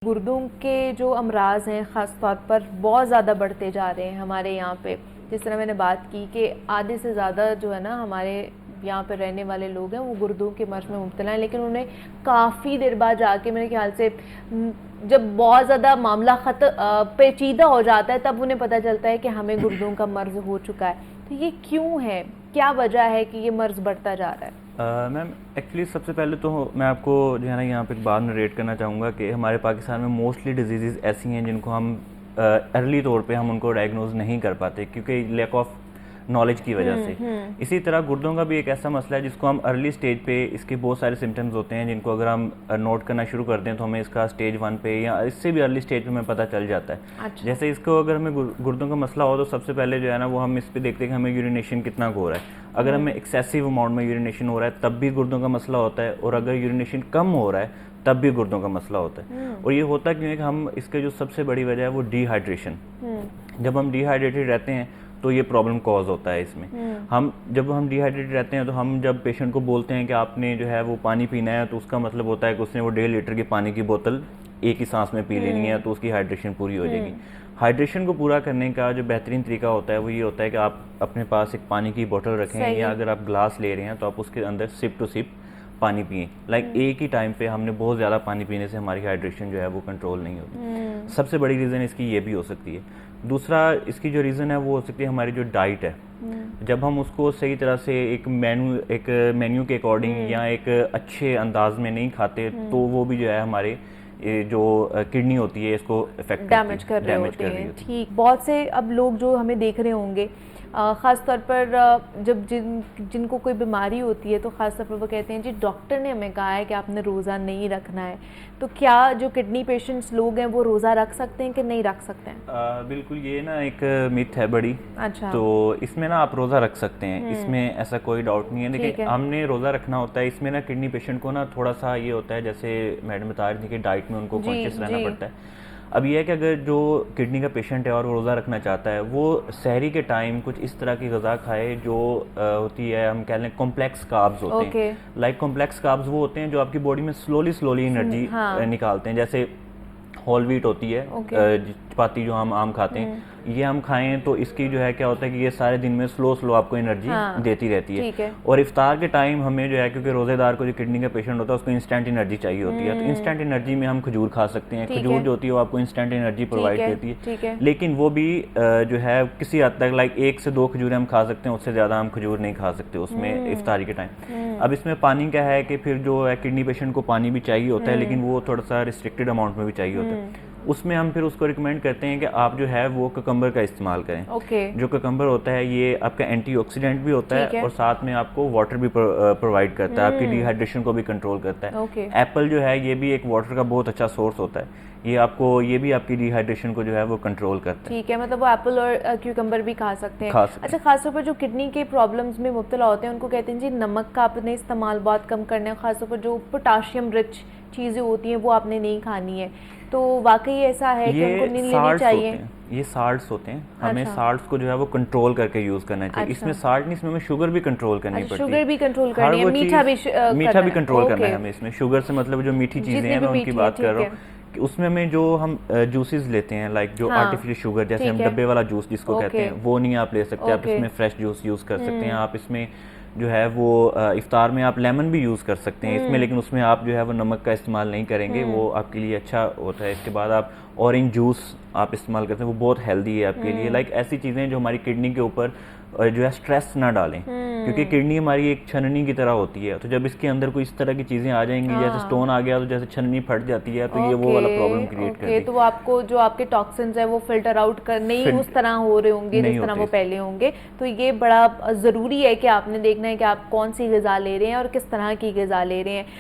गुर्दों के जो अमराज हैं ख़ास तौर पर बहुत ज़्यादा बढ़ते जा रहे हैं हमारे यहाँ पे। जिस तरह मैंने बात की कि आधे से ज़्यादा जो है ना हमारे यहाँ पे रहने वाले लोग हैं वो गुर्दों के मर्ज़ में मुब्तला हैं, लेकिन उन्हें काफ़ी देर बाद जाके मेरे ख्याल से जब बहुत ज़्यादा मामला पेचीदा हो जाता है तब उन्हें पता चलता है कि हमें गुर्दों का मर्ज़ हो चुका है। तो ये क्यों है, क्या वजह है कि ये मर्ज़ बढ़ता जा रहा है? मैम एक्चुअली सबसे पहले तो मैं आपको जो है ना यहाँ पे एक बात नरेट करना चाहूँगा कि हमारे पाकिस्तान में मोस्टली डिजीज़ ऐसी हैं जिनको हम अर्ली तौर पे हम उनको डायग्नोज नहीं कर पाते क्योंकि लैक ऑफ नॉलेज की वजह से। इसी तरह गुर्दों का भी एक ऐसा मसला है जिसको हम अर्ली स्टेज पे इसके बहुत सारे सिम्टम्स होते हैं जिनको अगर हम नोट करना शुरू कर दें तो हमें इसका स्टेज 1 पे या इससे भी अर्ली स्टेज पे हमें पता चल जाता है। अच्छा। जैसे इसको अगर हमें गुर्दों का मसला हो तो सबसे पहले जो है ना वो हम इस पे देखते हैं कि हमें यूरिनेशन कितना हो रहा है। अगर हमें एक्सेसिव अमाउंट में यूरिनेशन हो रहा है तब भी गुर्दों का मसला होता है, और अगर यूरिनेशन कम हो रहा है तब भी गुर्दों का मसला होता है। और ये होता क्यों है कि हम इसके जो सबसे बड़ी वजह है वो डिहाइड्रेशन। जब हम डिहाइड्रेटेड रहते हैं तो ये प्रॉब्लम कॉज होता है इसमें। जब हम डिहाइड्रेटेड रहते हैं तो हम जब पेशेंट को बोलते हैं कि आपने जो है वो पानी पीना है तो उसका मतलब होता है कि उसने वो 1.5 लीटर की पानी की बोतल एक ही सांस में पी लेनी है तो उसकी हाइड्रेशन पूरी हो जाएगी। हाइड्रेशन को पूरा करने का जो बेहतरीन तरीका होता है वो ये होता है कि आप अपने पास एक पानी की बोतल रखें, या अगर आप ग्लास ले रहे हैं तो आप उसके अंदर सिप टू सिप पानी पिए। एक ही टाइम पे हमने बहुत ज़्यादा पानी पीने से हमारी हाइड्रेशन जो है वो कंट्रोल नहीं होती। सबसे बड़ी रीज़न इसकी ये भी हो सकती है। दूसरा इसकी जो रीज़न है वो हो सकती है हमारी जो डाइट है। जब हम उसको सही तरह से एक मेन्यू के अकॉर्डिंग या एक अच्छे अंदाज में नहीं खाते तो वो भी जो है हमारे जो किडनी होती है इसको इफेक्ट डैमेज कर रहे होते हैं। ठीक, बहुत से अब लोग जो हमें देख रहे होंगे ख़ास तौर पर जब जिनको कोई बीमारी होती है तो ख़ास तौर पर वो कहते हैं जी डॉक्टर ने हमें कहा है कि आपने रोज़ा नहीं रखना है। तो क्या जो किडनी पेशेंट्स लोग हैं वो रोज़ा रख सकते हैं कि नहीं रख सकते हैं? बिल्कुल, ये ना एक मिथ है बड़ी। अच्छा। तो इसमें ना आप रोज़ा रख सकते हैं, इसमें ऐसा कोई डाउट नहीं है। देखिए हमने रोज़ा रखना होता है, इसमें ना किडनी पेशेंट को ना थोड़ा सा ये होता है जैसे मैडम बता रही थी कि डाइट में उनको कॉन्शियस रहना पड़ता है। अब ये है कि अगर जो किडनी का पेशेंट है और वो रोज़ा रखना चाहता है वो सहरी के टाइम कुछ इस तरह की ग़िज़ा खाए जो होती है, हम कह लें कॉम्प्लेक्स कार्ब्स होते हैं। लाइक कॉम्प्लेक्स कार्ब्स वो होते हैं जो आपकी बॉडी में स्लोली एनर्जी निकालते हैं। जैसे होल व्हीट होती है, चपाती जो हम आम खाते हैं, ये हम खाएं तो इसकी जो है क्या होता है कि ये सारे दिन में स्लो आपको एनर्जी देती रहती है। और इफ्तार के टाइम हमें जो है, क्योंकि रोजेदार को जो किडनी का पेशेंट होता है उसको इंस्टेंट एनर्जी चाहिए होती है, तो इंस्टेंट एनर्जी में हम खजूर खा सकते हैं। खजूर जो होती है वो आपको इंस्टेंट एनर्जी प्रोवाइड देती है, लेकिन वो भी जो है किसी हद तक 1 से 2 खजूरें हम खा सकते हैं, उससे ज़्यादा हम खजूर नहीं खा सकते उसमें इफ्तारी के टाइम। अब इसमें पानी क्या है कि फिर जो है किडनी पेशेंट को पानी भी चाहिए होता है, लेकिन वो थोड़ा सा रिस्ट्रिक्टेड अमाउंट में भी चाहिए होता है। उसमें हम फिर उसको रिकमेंड करते हैं कि आप जो है वो ककम्बर का इस्तेमाल करें। जो ककम्बर होता है ये आपका एंटीऑक्सीडेंट भी होता है और साथ में आपको वाटर भी प्रोवाइड करता है, आपकी डिहाइड्रेशन को भी कंट्रोल करता है। एप्पल जो है ये भी एक वाटर का बहुत अच्छा सोर्स होता है, ये भी आपकी डिहाइड्रेशन को जो है वो कंट्रोल करता है। ठीक है, मतलब वो एप्पल और क्यूकम्बर भी खा सकते हैं। अच्छा, खासतौर पर जो किडनी के प्रॉब्लम्स में मुब्तला होते हैं उनको कहते हैं जी नमक का आपने इस्तेमाल बहुत कम करना है, खासतौर पर जो पोटाशियम रिच चीज़ें होती हैं वो आपने नहीं खानी है। तो वाकई ऐसा है कि उनको नहीं लेनी चाहिए? ये साल्ट्स होते हैं, हमें साल्ट्स को जो है वो कंट्रोल करके यूज करना चाहिए। इसमें साल्ट नहीं, इसमें हमें शुगर भी कंट्रोल करनी पड़ती है। शुगर भी कंट्रोल करनी है, मीठा भी कंट्रोल करना है हमें। इसमें शुगर से मतलब जो मीठी चीजें हैं मैं उनकी बात कर रहा हूँ कि उसमें हमें जो हम जूसेस लेते हैं, लाइक जो आर्टिफिशियल शुगर, जैसे हम डब्बे वाला जूस जिसको कहते हैं, वो नहीं आप ले सकते। आप इसमें फ्रेश जूस यूज कर सकते हैं। आप इसमें जो है वो इफ्तार में आप लेमन भी यूज़ कर सकते हैं इसमें, लेकिन उसमें आप जो है वो नमक का इस्तेमाल नहीं करेंगे, वो आपके लिए अच्छा होता है। इसके बाद आप ऑरेंज जूस आप इस्तेमाल करते हैं, वो बहुत हेल्दी है आपके लिए। लाइक ऐसी चीज़ें जो हमारी किडनी के ऊपर जो है स्ट्रेस ना डालें, क्योंकि किडनी हमारी एक छननी की तरह होती है। तो जब इसके अंदर कोई इस तरह की चीज़ें आ जाएंगी, जैसे स्टोन आ गया तो जैसे छननी फट जाती है, तो ये वो वाला प्रॉब्लम क्रिएट करती है। तो वो आपको जो आपके टॉक्सिन्स है वो फिल्टर आउट कर नहीं उस तरह हो रहे होंगे जिस तरह वो पहले होंगे। तो ये बड़ा ज़रूरी है कि आपने देखना है कि आप कौन सी ग़िज़ा ले रहे हैं और किस तरह की ग़िज़ा ले रहे हैं।